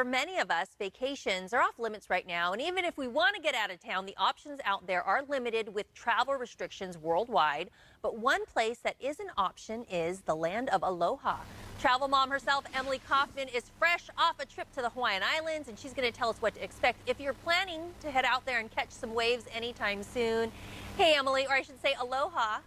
For many of us, vacations are off limits right now, and even if we want to get out of town, the options out there are limited with travel restrictions worldwide. But one place that is an option is the land of Aloha. Travel mom herself, Emily Kaufman, is fresh off a trip to the Hawaiian Islands, and she's going to tell us what to expect if you're planning to head out there and catch some waves anytime soon. Hey, Emily, or I should say aloha.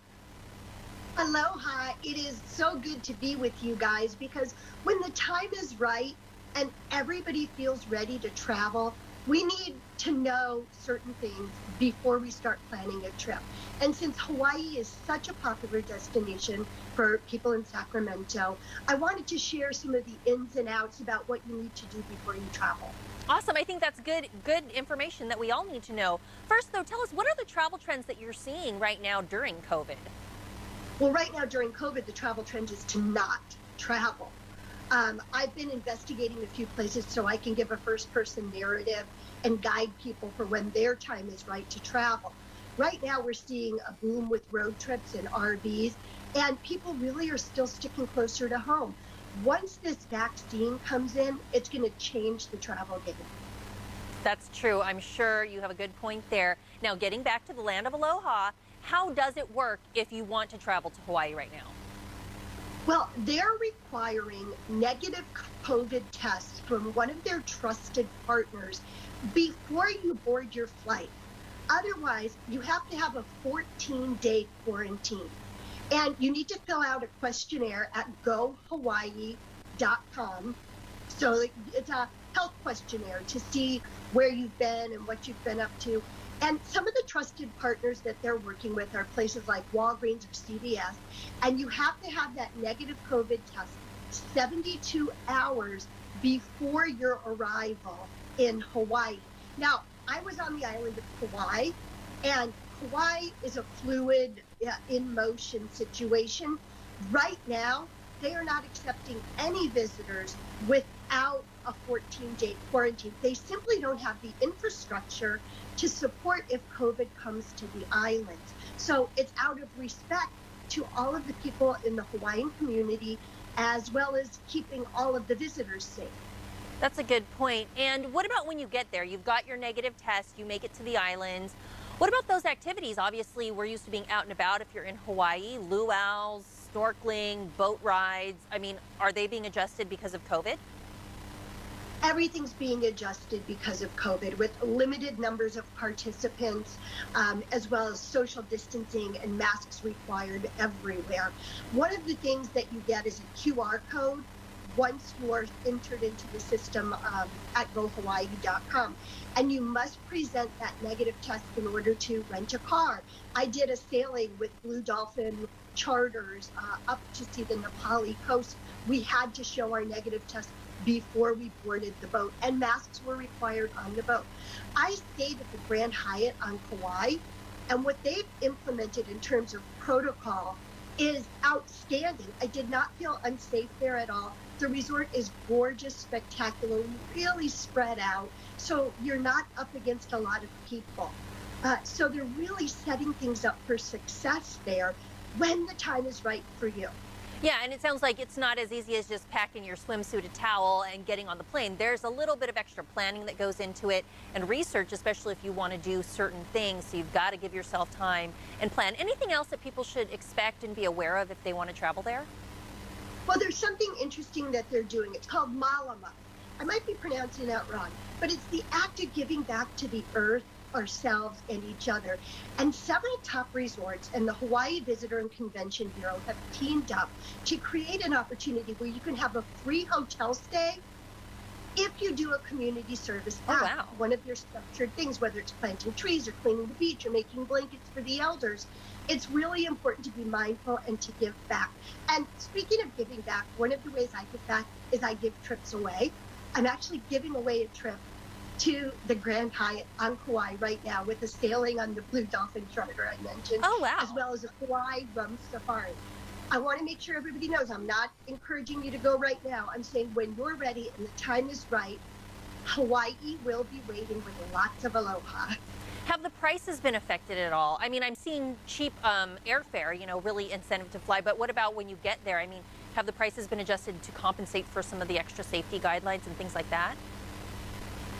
Aloha. It is so good to be with you guys because when the time is right and everybody feels ready to travel, we need to know certain things before we start planning a trip. And since Hawaii is such a popular destination for people in Sacramento, I wanted to share some of the ins and outs about what you need to do before you travel. Awesome. I think that's good information that we all need to know. First, though, tell us, what are the travel trends that you're seeing right now during COVID? Well, right now during COVID, the travel trend is to not travel. I've been investigating a few places so I can give a first-person narrative and guide people for when their time is right to travel. Right now, we're seeing a boom with road trips and RVs, and people really are still sticking closer to home. Once this vaccine comes in, it's going to change the travel game. That's true. I'm sure you have a good point there. Now, getting back to the land of Aloha, how does it work if you want to travel to Hawaii right now? Well, they're requiring negative COVID tests from one of their trusted partners before you board your flight. Otherwise, you have to have a 14-day quarantine. And you need to fill out a questionnaire at gohawaii.com. So it's a health questionnaire to see where you've been and what you've been up to. And some of the trusted partners that they're working with are places like Walgreens or CVS. And you have to have that negative COVID test 72 hours before your arrival in Hawaii. Now, I was on the island of Kauai, and Kauai is a fluid, in motion situation. Right now, they are not accepting any visitors without a 14-day quarantine. They simply don't have the infrastructure to support if COVID comes to the islands. So it's out of respect to all of the people in the Hawaiian community, as well as keeping all of the visitors safe. That's a good point. And what about when you get there? You've got your negative test, you make it to the islands. What about those activities? Obviously, we're used to being out and about if you're in Hawaii, luau's, snorkeling, boat rides. I mean, are they being adjusted because of COVID? Everything's being adjusted because of COVID with limited numbers of participants, as well as social distancing and masks required everywhere. One of the things that you get is a QR code once you are entered into the system at gohawaii.com. And you must present that negative test in order to rent a car. I did a sailing with Blue Dolphin Charters up to see the Nepali coast. We had to show our negative test before we boarded the boat, and masks were required on the boat. I stayed at the Grand Hyatt on Kauai, and what they've implemented in terms of protocol is outstanding. I did not feel unsafe there at all. The resort is gorgeous, spectacular, really spread out, so you're not up against a lot of people. So they're really setting things up for success there when the time is right for you. Yeah, and it sounds like it's not as easy as just packing your swimsuit, a towel, and getting on the plane. There's a little bit of extra planning that goes into it, and research, especially if you want to do certain things. So you've got to give yourself time and plan. Anything else that people should expect and be aware of if they want to travel there? Well, there's something interesting that they're doing. It's called malama. I might be pronouncing that wrong, but it's the act of giving back to the earth, ourselves, and each other. And several top resorts and the Hawaii Visitor and Convention Bureau have teamed up to create an opportunity where you can have a free hotel stay if you do a community service act. Oh, wow. One of your structured things, whether it's planting trees or cleaning the beach or making blankets for the elders. It's really important to be mindful and to give back. And speaking of giving back, one of the ways I give back is I give trips away. I'm actually giving away a trip to the Grand Hyatt on Kauai right now with a sailing on the Blue Dolphin Charter I mentioned. Oh, wow. As well as a Kauai rum safari. I want to make sure everybody knows I'm not encouraging you to go right now. I'm saying when you're ready and the time is right, Hawaii will be waiting with lots of aloha. Have the prices been affected at all? I mean, I'm seeing cheap airfare, really incentive to fly, but what about when you get there? I mean, have the prices been adjusted to compensate for some of the extra safety guidelines and things like that?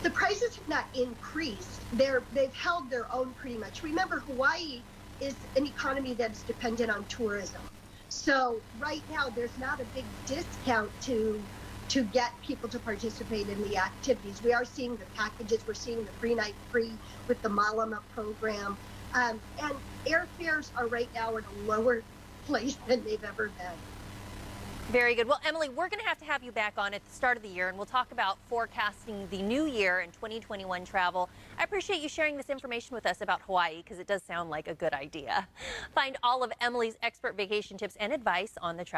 The prices have not increased. They've held their own pretty much. Remember, Hawaii is an economy that is dependent on tourism. So right now, there's not a big discount to get people to participate in the activities. We are seeing the packages. We're seeing the free night free with the Malama program. And airfares are right now at a lower place than they've ever been. Very good. Well, Emily, we're going to have you back on at the start of the year, and we'll talk about forecasting the new year and 2021 travel. I appreciate you sharing this information with us about Hawaii, because it does sound like a good idea. Find all of Emily's expert vacation tips and advice on the Travel